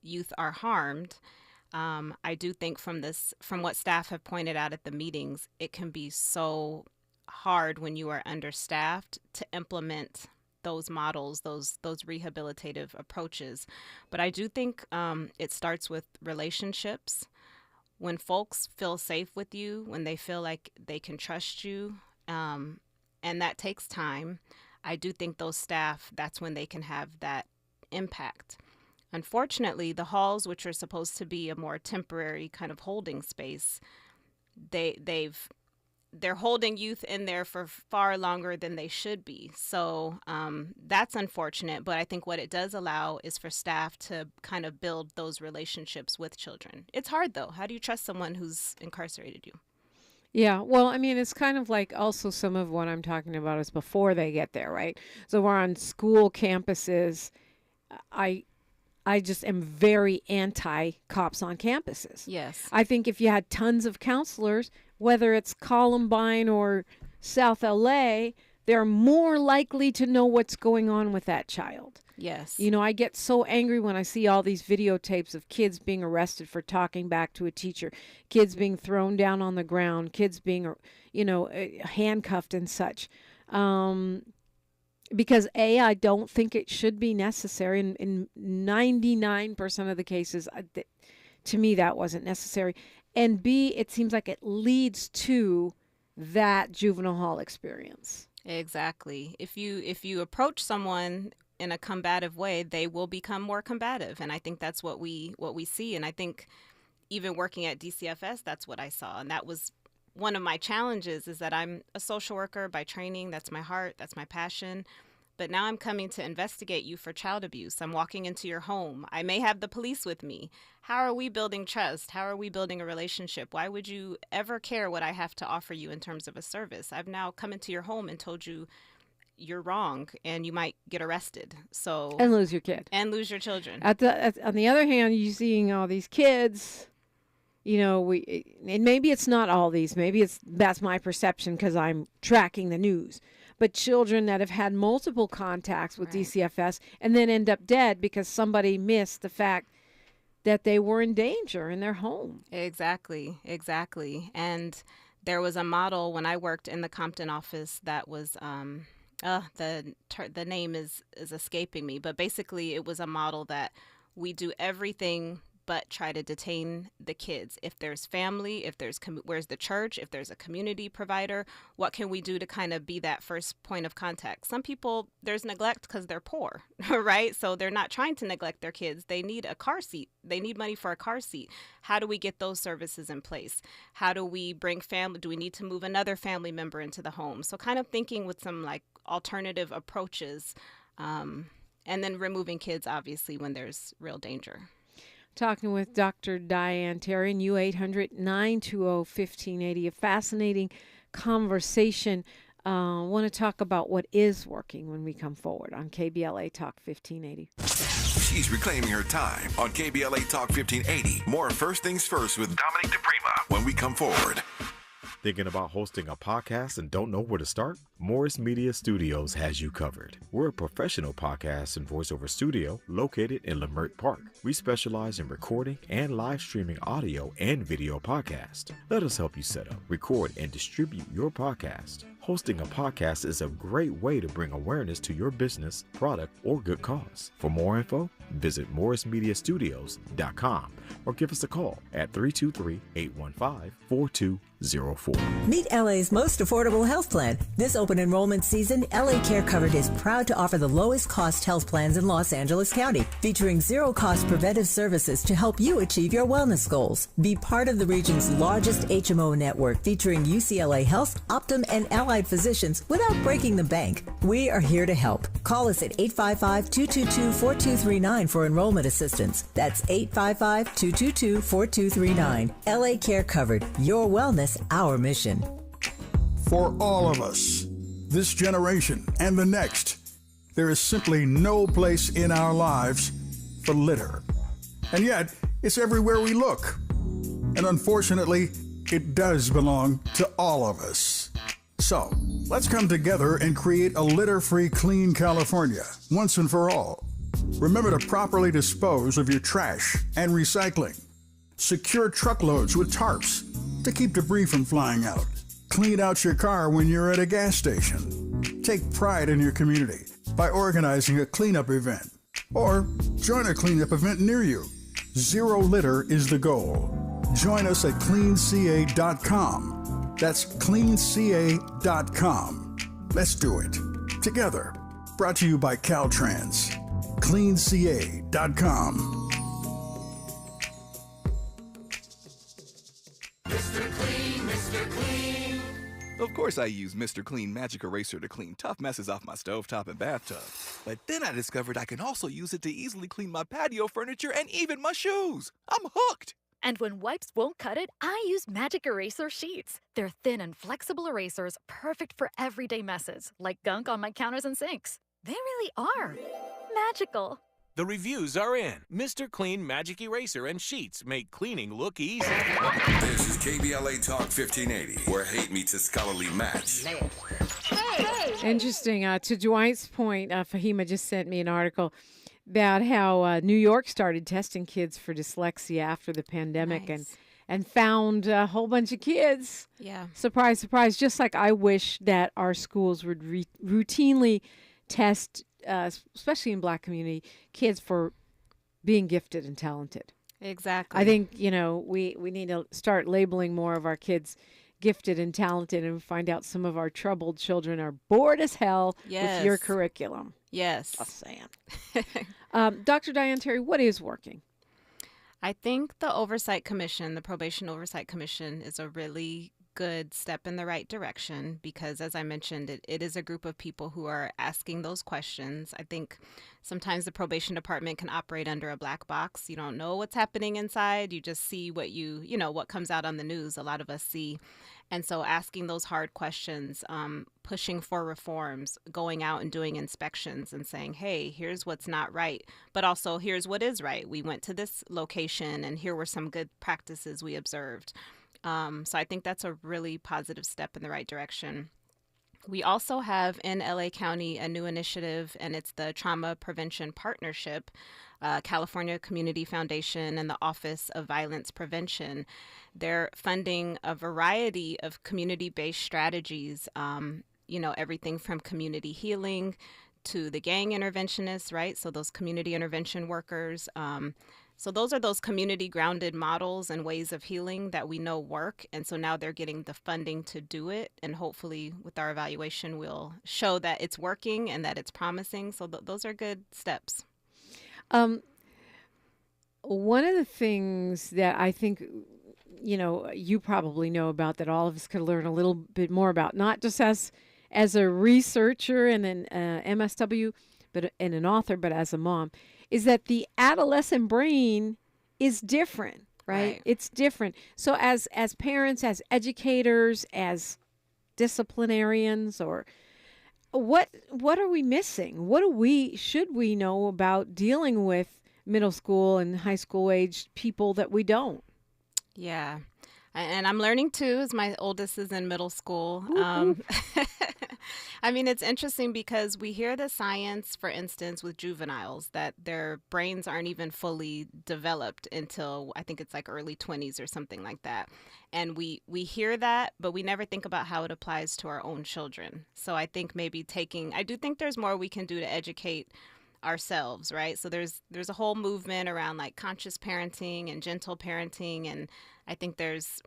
youth are harmed. I do think from what staff have pointed out at the meetings, it can be so hard when you are understaffed to implement those models, those rehabilitative approaches. But I do think it starts with relationships. When folks feel safe with you, when they feel like they can trust you, and that takes time, I do think those staff, that's when they can have that impact. Unfortunately, the halls, which are supposed to be a more temporary kind of holding space, they're holding youth in there for far longer than they should be. So that's unfortunate. But I think what it does allow is for staff to kind of build those relationships with children. It's hard, though. How do you trust someone who's incarcerated you? Yeah, well, I mean, it's kind of like also some of what I'm talking about is before they get there, right? So we're on school campuses. I just am very anti-cops on campuses. Yes. I think if you had tons of counselors, whether it's Columbine or South LA, they're more likely to know what's going on with that child. Yes. I get so angry when I see all these videotapes of kids being arrested for talking back to a teacher, kids being thrown down on the ground, kids being, handcuffed and such. Because I don't think it should be necessary. In 99% of the cases, to me, that wasn't necessary. And B, it seems like it leads to that juvenile hall experience. Exactly. If you approach someone in a combative way, they will become more combative. And I think that's what we see. And I think even working at DCFS, that's what I saw. And that was one of my challenges, is that I'm a social worker by training. That's my heart. That's my passion. But now I'm coming to investigate you for child abuse. I'm walking into your home. I may have the police with me. How are we building trust? How are we building a relationship? Why would you ever care what I have to offer you in terms of a service? I've now come into your home and told you you're wrong and you might get arrested. And lose your kid. And lose your children. On the other hand, you're seeing all these kids, and maybe it's not all these. Maybe that's my perception because I'm tracking the news. But children that have had multiple contacts with DCFS and then end up dead because somebody missed the fact that they were in danger in their home. Exactly. And there was a model when I worked in the Compton office that was the name is escaping me, but basically it was a model that we do everything but try to detain the kids. If there's family, if there's where's the church, if there's a community provider, what can we do to kind of be that first point of contact? Some people, there's neglect because they're poor, right? So they're not trying to neglect their kids. They need a car seat. They need money for a car seat. How do we get those services in place? How do we bring family? Do we need to move another family member into the home? So kind of thinking with some like alternative approaches, and then removing kids, obviously, when there's real danger. Talking with Dr. Diane Terry, and you 800-920-1580. A fascinating conversation. Want to talk about what is working when we come forward on KBLA Talk 1580. She's reclaiming her time on KBLA Talk 1580. More First Things First with Dominique DiPrima when we come forward. Thinking about hosting a podcast and don't know where to start? Morris Media Studios has you covered. We're a professional podcast and voiceover studio located in Leimert Park. We specialize in recording and live streaming audio and video podcasts. Let us help you set up, record, and distribute your podcast. Hosting a podcast is a great way to bring awareness to your business, product, or good cause. For more info, visit morrismediastudios.com or give us a call at 323-815-4204. Meet LA's most affordable health plan. This open enrollment season, LA Care Covered is proud to offer the lowest cost health plans in Los Angeles County, featuring zero cost preventive services to help you achieve your wellness goals. Be part of the region's largest HMO network, featuring UCLA Health, Optum, and allied physicians without breaking the bank. We are here to help. Call us at 855-222-4239 for enrollment assistance. That's 855-222-4239. LA Care Covered. Your wellness, our mission. For all of us, this generation and the next, there is simply no place in our lives for litter. And yet, it's everywhere we look. And unfortunately, it does belong to all of us. So, let's come together and create a litter-free, clean California, once and for all. Remember to properly dispose of your trash and recycling. Secure truckloads with tarps to keep debris from flying out. Clean out your car when you're at a gas station. Take pride in your community by organizing a cleanup event. Or join a cleanup event near you. Zero litter is the goal. Join us at cleanca.com. That's cleanca.com. Let's do it together. Brought to you by Caltrans. cleanca.com. Of course I use Mr. Clean Magic Eraser to clean tough messes off my stovetop and bathtub. But then I discovered I can also use it to easily clean my patio furniture and even my shoes. I'm hooked! And when wipes won't cut it, I use Magic Eraser Sheets. They're thin and flexible erasers, perfect for everyday messes, like gunk on my counters and sinks. They really are magical. The reviews are in. Mr. Clean Magic Eraser and Sheets make cleaning look easy. This is KBLA Talk 1580, where hate meets a scholarly match. Interesting. To Dwight's point, Fahima just sent me an article about how New York started testing kids for dyslexia after the pandemic. Nice. and found a whole bunch of kids. Yeah. Surprise, surprise. Just like I wish that our schools would routinely test, especially in Black community, kids for being gifted and talented. Exactly. I think, we need to start labeling more of our kids gifted and talented and find out some of our troubled children are bored as hell with your curriculum. Yes. Just saying. Dr. Diane Terry, what is working? I think the Oversight Commission, the Probation Oversight Commission, is a really good step in the right direction because, as I mentioned, it is a group of people who are asking those questions. I think sometimes the probation department can operate under a black box. You don't know what's happening inside. You just see what what comes out on the news. A lot of us see. And so asking those hard questions, pushing for reforms, going out and doing inspections and saying, hey, here's what's not right, but also here's what is right. We went to this location and here were some good practices we observed. So I think that's a really positive step in the right direction. We also have in LA County a new initiative, and it's the Trauma Prevention Partnership, California Community Foundation and the Office of Violence Prevention. They're funding a variety of community-based strategies, everything from community healing to the gang interventionists, right? So those community intervention workers. So those are those community grounded models and ways of healing that we know work. And so now they're getting the funding to do it. And hopefully with our evaluation, we'll show that it's working and that it's promising. So those are good steps. One of the things that I think, you probably know about that all of us could learn a little bit more about, not just as a researcher and an MSW, and an author, but as a mom, is that the adolescent brain is different, right? It's different. So as parents, as educators, as disciplinarians, or what are we missing? What should we know about dealing with middle school and high school age people that we don't? Yeah. And I'm learning too, as my oldest is in middle school. I mean, it's interesting because we hear the science, for instance, with juveniles, that their brains aren't even fully developed until I think it's like early 20s or something like that. And we hear that, but we never think about how it applies to our own children. So I think maybe I do think there's more we can do to educate ourselves, right? So there's a whole movement around like conscious parenting and gentle parenting, and I think there's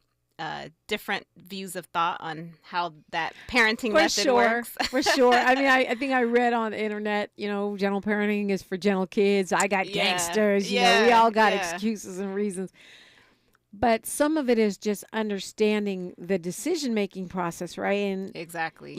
different views of thought on how that parenting method works. For sure. I mean, I think I read on the internet, gentle parenting is for gentle kids. I got gangsters. We all got excuses and reasons. But some of it is just understanding the decision-making process, right? And exactly.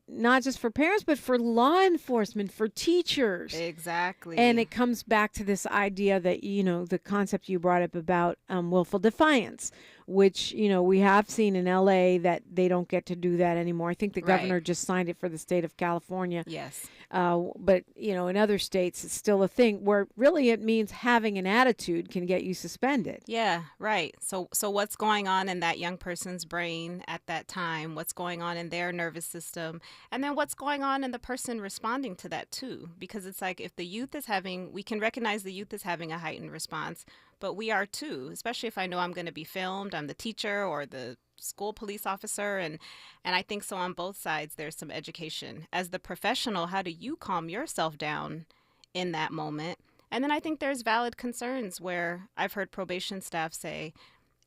Not just for parents, but for law enforcement, for teachers. Exactly. And it comes back to this idea that, the concept you brought up about willful defiance, which, we have seen in LA that they don't get to do that anymore. I think the governor just signed it for the state of California. Yes. But, in other states, it's still a thing where really it means having an attitude can get you suspended. Yeah, right. So what's going on in that young person's brain at that time? What's going on in their nervous system? And then what's going on in the person responding to that too? Because it's like if the youth is we can recognize the youth is having a heightened response, but we are too, especially if I know I'm going to be filmed, I'm the teacher or the school police officer. And I think so on both sides, there's some education. As the professional, how do you calm yourself down in that moment? And then I think there's valid concerns where I've heard probation staff say,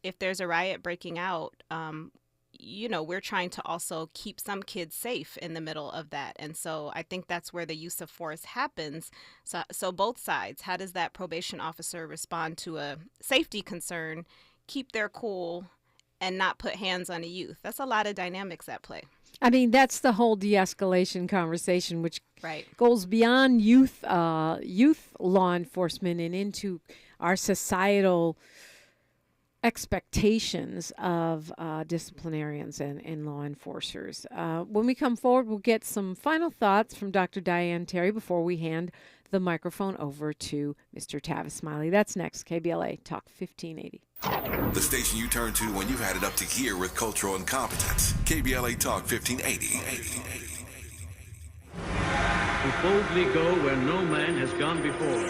if there's a riot breaking out, we're trying to also keep some kids safe in the middle of that. And so I think that's where the use of force happens. So both sides, how does that probation officer respond to a safety concern, keep their cool, and not put hands on a youth? That's a lot of dynamics at play. I mean, that's the whole de-escalation conversation, which goes beyond youth law enforcement and into our societal expectations of disciplinarians and law enforcers. When we come forward, we'll get some final thoughts from Dr. Diane Terry before we hand the microphone over to Mr. Tavis Smiley. That's next. KBLA Talk 1580. The station you turn to when you've had it up to here with cultural incompetence. KBLA Talk 1580. To boldly go where no man has gone before.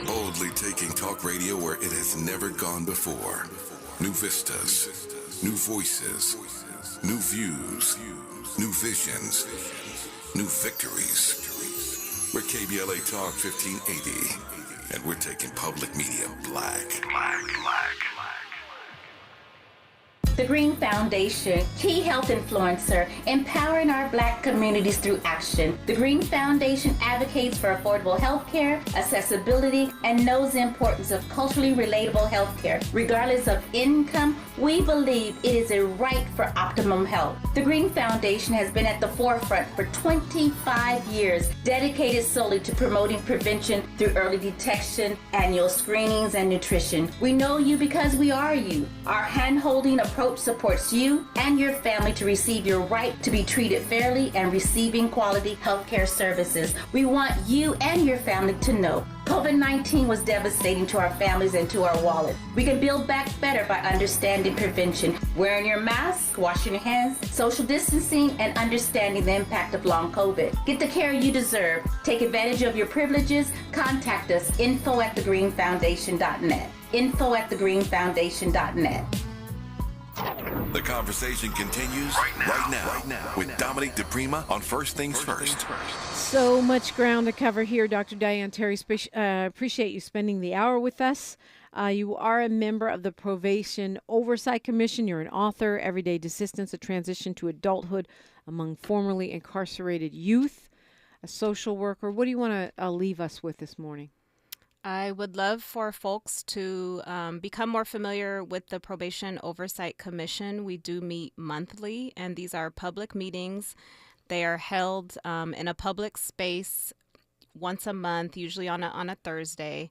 Boldly taking talk radio where it has never gone before. New vistas, new voices, new views, new visions, new victories. We're KBLA Talk 1580, and we're taking public media black. The Green Foundation, key health influencer, empowering our Black communities through action. The Green Foundation advocates for affordable health care, accessibility, and knows the importance of culturally relatable health care. Regardless of income, we believe it is a right for optimum health. The Green Foundation has been at the forefront for 25 years, dedicated solely to promoting prevention through early detection, annual screenings, and nutrition. We know you because we are you. Our hand-holding approach Hope supports you and your family to receive your right to be treated fairly and receiving quality healthcare services. We want you and your family to know COVID-19 was devastating to our families and to our wallet. We can build back better by understanding prevention, wearing your mask, washing your hands, social distancing, and understanding the impact of long COVID. Get the care you deserve. Take advantage of your privileges. Contact us, info@thegreenfoundation.net. info@thegreenfoundation.net. The conversation continues right now with Dominique DiPrima on First Things First. So much ground to cover here, Dr. Diane Terry. Appreciate you spending the hour with us. You are a member of the Probation Oversight Commission. You're an author, Everyday Desistance, A Transition to Adulthood Among Formerly Incarcerated Youth, a social worker. What do you want to leave us with this morning? I would love for folks to become more familiar with the Probation Oversight Commission. We do meet monthly, and these are public meetings. They are held in a public space once a month, usually on a Thursday,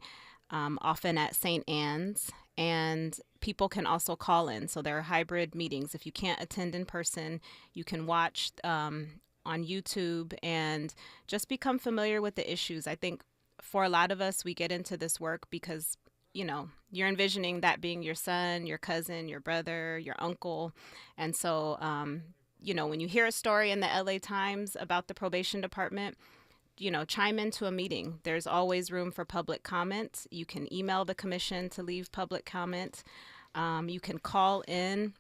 often at St. Anne's. And people can also call in. So there are hybrid meetings. If you can't attend in person, you can watch on YouTube and just become familiar with the issues. I think for a lot of us, we get into this work because, you're envisioning that being your son, your cousin, your brother, your uncle. And so, when you hear a story in the LA Times about the probation department, chime into a meeting. There's always room for public comment. You can email the commission to leave public comment. You can call in,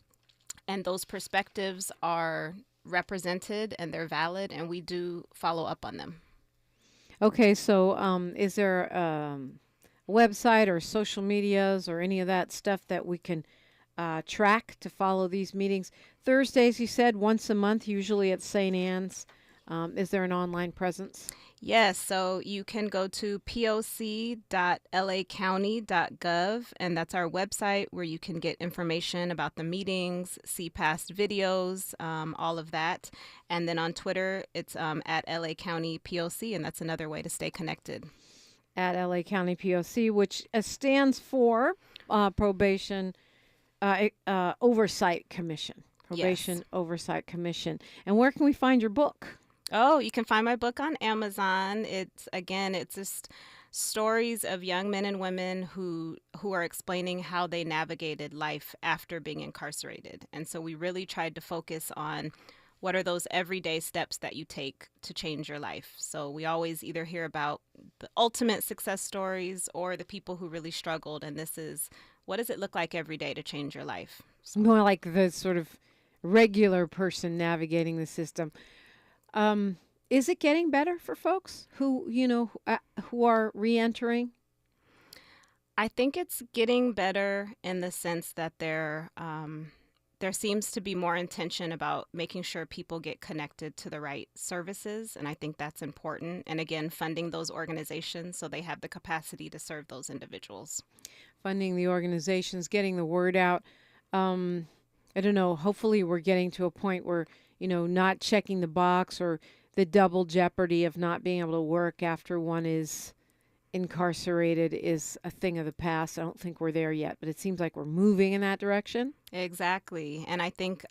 and those perspectives are represented and they're valid, and we do follow up on them. Okay, so is there a website or social medias or any of that stuff that we can track to follow these meetings? Thursdays, you said, once a month, usually at St. Anne's. Is there an online presence? Yes, so you can go to poc.lacounty.gov, and that's our website where you can get information about the meetings, see past videos, all of that. And then on Twitter, it's at LA County POC, and that's another way to stay connected. At LA County POC, which stands for Probation Oversight Commission. Probation Oversight Commission. And where can we find your book? Oh, you can find my book on Amazon. It's just stories of young men and women who are explaining how they navigated life after being incarcerated. And so we really tried to focus on what are those everyday steps that you take to change your life. So we always either hear about the ultimate success stories or the people who really struggled. And this is, what does it look like every day to change your life? So. More like the sort of regular person navigating the system. Is it getting better for folks who are reentering? I think it's getting better in the sense that there seems to be more intention about making sure people get connected to the right services, and I think that's important. And again, funding those organizations so they have the capacity to serve those individuals. Funding the organizations, getting the word out. I don't know, hopefully we're getting to a point where not checking the box or the double jeopardy of not being able to work after one is incarcerated is a thing of the past. I don't think we're there yet, but it seems like we're moving in that direction. Exactly. And I think,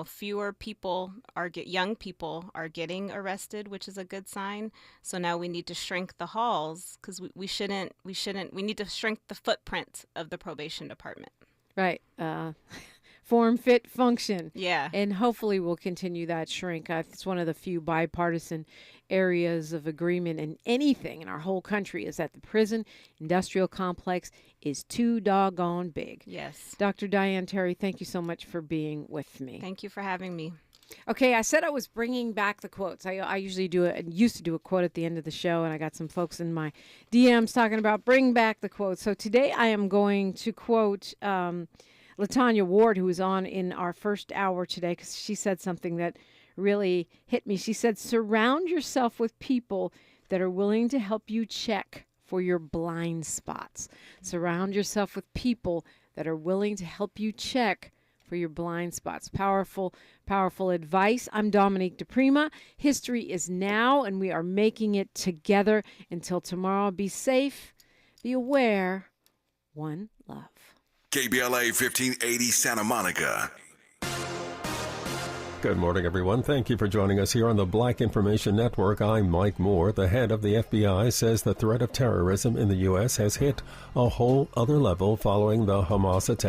fewer people young people are getting arrested, which is a good sign. So now we need to shrink the halls because we need to shrink the footprint of the probation department. Right. Form, fit, function. Yeah. And hopefully we'll continue that shrink. It's one of the few bipartisan areas of agreement in anything in our whole country is that the prison industrial complex is too doggone big. Yes. Dr. Diane Terry, thank you so much for being with me. Thank you for having me. Okay, I said I was bringing back the quotes. I usually used to do a quote at the end of the show, and I got some folks in my DMs talking about bring back the quotes. So today I am going to quote LaTanya Ward, who was on in our first hour today, because she said something that really hit me. She said, surround yourself with people that are willing to help you check for your blind spots. Surround yourself with people that are willing to help you check for your blind spots. Powerful, powerful advice. I'm Dominique DiPrima. History is now, and we are making it together. Until tomorrow, be safe, be aware, one love. KBLA 1580 Santa Monica. Good morning, everyone. Thank you for joining us here on the Black Information Network. I'm Mike Moore. The head of the FBI says the threat of terrorism in the U.S. has hit a whole other level following the Hamas attack